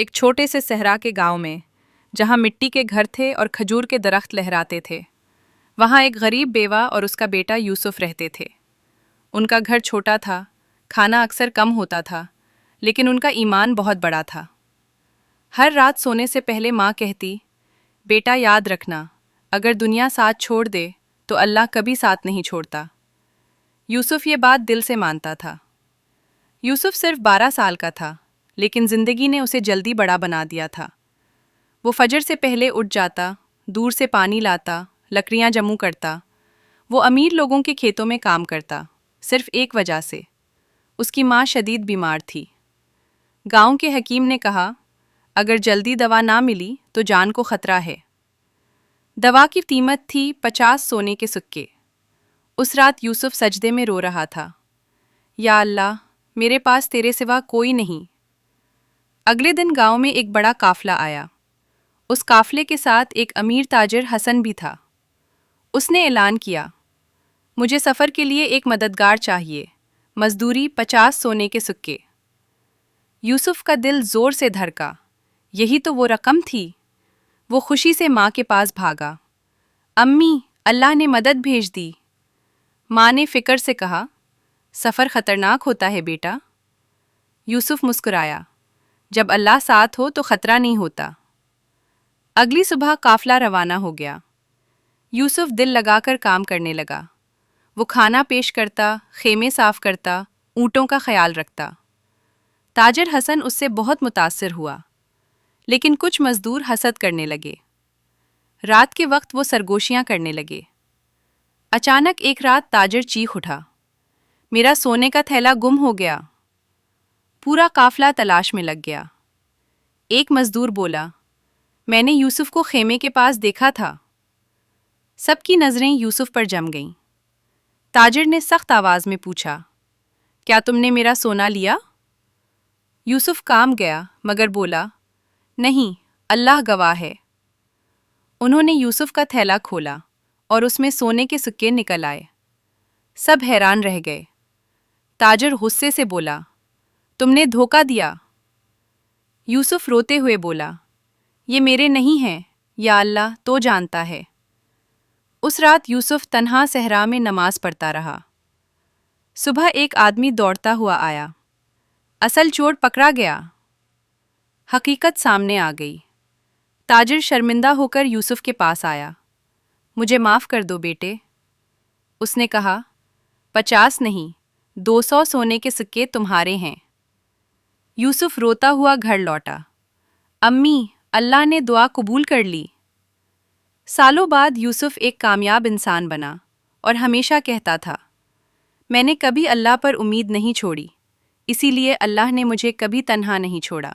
ایک چھوٹے سے صحرا کے گاؤں میں، جہاں مٹی کے گھر تھے اور کھجور کے درخت لہراتے تھے، وہاں ایک غریب بیوہ اور اس کا بیٹا یوسف رہتے تھے۔ ان کا گھر چھوٹا تھا، کھانا اکثر کم ہوتا تھا، لیکن ان کا ایمان بہت بڑا تھا۔ ہر رات سونے سے پہلے ماں کہتی، بیٹا یاد رکھنا، اگر دنیا ساتھ چھوڑ دے تو اللہ کبھی ساتھ نہیں چھوڑتا۔ یوسف یہ بات دل سے مانتا تھا۔ یوسف صرف 12 سال کا تھا، لیکن زندگی نے اسے جلدی بڑا بنا دیا تھا۔ وہ فجر سے پہلے اٹھ جاتا، دور سے پانی لاتا، لکڑیاں جمع کرتا۔ وہ امیر لوگوں کے کھیتوں میں کام کرتا، صرف ایک وجہ سے، اس کی ماں شدید بیمار تھی۔ گاؤں کے حکیم نے کہا، اگر جلدی دوا نہ ملی تو جان کو خطرہ ہے۔ دوا کی قیمت تھی 50 سونے کے سکے۔ اس رات یوسف سجدے میں رو رہا تھا، یا اللہ، میرے پاس تیرے سوا کوئی نہیں۔ اگلے دن گاؤں میں ایک بڑا قافلہ آیا۔ اس قافلے کے ساتھ ایک امیر تاجر حسن بھی تھا۔ اس نے اعلان کیا، مجھے سفر کے لیے ایک مددگار چاہیے، مزدوری 50 سونے کے سکے۔ یوسف کا دل زور سے دھڑکا، یہی تو وہ رقم تھی۔ وہ خوشی سے ماں کے پاس بھاگا، امی، اللہ نے مدد بھیج دی۔ ماں نے فکر سے کہا، سفر خطرناک ہوتا ہے بیٹا۔ یوسف مسکرایا، جب اللہ ساتھ ہو تو خطرہ نہیں ہوتا۔ اگلی صبح قافلہ روانہ ہو گیا۔ یوسف دل لگا کر کام کرنے لگا۔ وہ کھانا پیش کرتا، خیمے صاف کرتا، اونٹوں کا خیال رکھتا۔ تاجر حسن اس سے بہت متاثر ہوا، لیکن کچھ مزدور حسد کرنے لگے۔ رات کے وقت وہ سرگوشیاں کرنے لگے۔ اچانک ایک رات تاجر چیخ اٹھا، میرا سونے کا تھیلا گم ہو گیا۔ پورا قافلہ تلاش میں لگ گیا۔ ایک مزدور بولا، میں نے یوسف کو خیمے کے پاس دیکھا تھا۔ سب کی نظریں یوسف پر جم گئیں۔ تاجر نے سخت آواز میں پوچھا، کیا تم نے میرا سونا لیا؟ یوسف کام گیا مگر بولا، نہیں، اللہ گواہ ہے۔ انہوں نے یوسف کا تھیلا کھولا اور اس میں سونے کے سکے نکل آئے۔ سب حیران رہ گئے۔ تاجر غصے سے بولا، تم نے دھوکہ دیا۔ یوسف روتے ہوئے بولا، یہ میرے نہیں ہیں، یا اللہ تو جانتا ہے۔ اس رات یوسف تنہا صحرا میں نماز پڑھتا رہا۔ صبح ایک آدمی دوڑتا ہوا آیا، اصل چور پکڑا گیا۔ حقیقت سامنے آ گئی۔ تاجر شرمندہ ہو کر یوسف کے پاس آیا، مجھے معاف کر دو بیٹے۔ اس نے کہا، 50 نہیں، 200 سونے کے سکے تمہارے ہیں۔ یوسف روتا ہوا گھر لوٹا، امی، اللہ نے دعا قبول کر لی۔ سالوں بعد یوسف ایک کامیاب انسان بنا اور ہمیشہ کہتا تھا، میں نے کبھی اللہ پر امید نہیں چھوڑی، اسی لیے اللہ نے مجھے کبھی تنہا نہیں چھوڑا۔